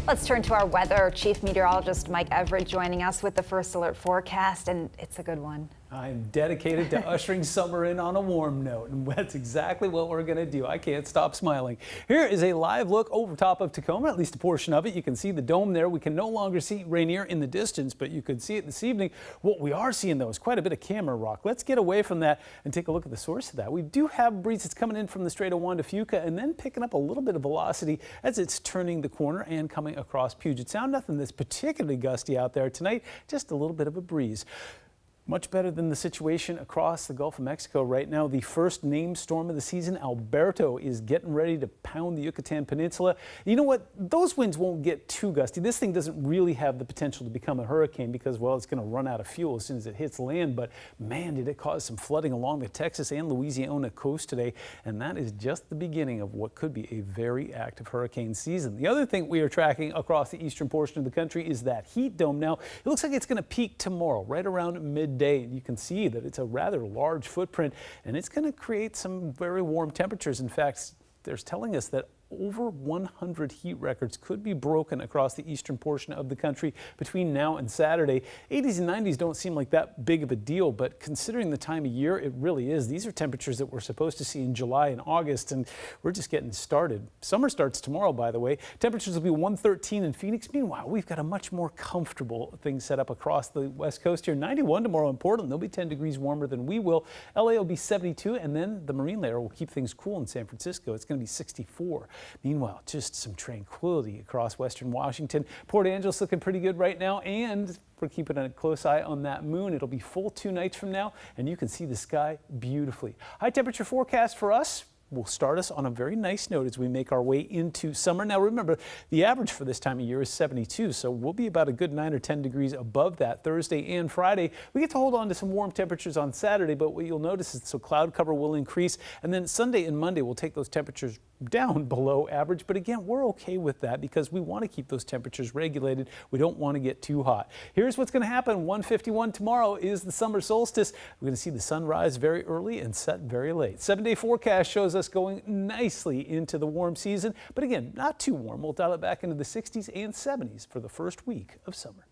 Let's turn to our weather. Chief Meteorologist Mike Everett joining us with the first alert forecast, and it's a good one. I'm dedicated to ushering summer in on a warm note, and that's exactly what we're going to do. I can't stop smiling. Here is a live look over top of Tacoma, at least a portion of it. You can see the dome there. We can no longer see Rainier in the distance, but you could see it this evening. What we are seeing, though, is quite a bit of camera rock. Let's get away from that and take a look at the source of that. We do have a breeze that's coming in from the Strait of Juan de Fuca and then picking up a little bit of velocity as it's turning the corner and coming across Puget Sound. Nothing that's particularly gusty out there tonight, just a little bit of a breeze. Much better than the situation across the Gulf of Mexico right now. The first named storm of the season, Alberto, is getting ready to pound the Yucatan Peninsula. You know what? Those winds won't get too gusty. This thing doesn't really have the potential to become a hurricane because, well, it's going to run out of fuel as soon as it hits land. But man, did it cause some flooding along the Texas and Louisiana coast today. And that is just the beginning of what could be a very active hurricane season. The other thing we are tracking across the eastern portion of the country is that heat dome. Now, it looks like it's going to peak tomorrow, right around midday. And you can see that it's a rather large footprint, and it's going to create some very warm temperatures. In fact, they're telling us that over 100 heat records could be broken across the eastern portion of the country between now and Saturday. 80s and 90s don't seem like that big of a deal, but considering the time of year, it really is. These are temperatures that we're supposed to see in July and August, and we're just getting started. Summer starts tomorrow, by the way. Temperatures will be 113 in Phoenix. Meanwhile, we've got a much more comfortable thing set up across the west coast here. 91 tomorrow in Portland. They'll be 10 degrees warmer than we will. LA will be 72, and then the marine layer will keep things cool in San Francisco. It's going to be 64. Meanwhile, just some tranquility across western Washington. Port Angeles looking pretty good right now, and we're keeping a close eye on that moon. It'll be full 2 nights from now, and you can see the sky beautifully. High temperature forecast for us will start us on a very nice note as we make our way into summer. Now remember, the average for this time of year is 72, so we'll be about a good 9 or 10 degrees above that Thursday and Friday. We get to hold on to some warm temperatures on Saturday, but what you'll notice is so cloud cover will increase, and then Sunday and Monday will take those temperatures down below average. But again, we're okay with that because we want to keep those temperatures regulated. We don't want to get too hot. Here's what's going to happen. 1:51 tomorrow is the summer solstice. We're going to see the sun rise very early and set very late. 7-day forecast shows us going nicely into the warm season, but again, not too warm. We'll dial it back into the 60s and 70s for the first week of summer.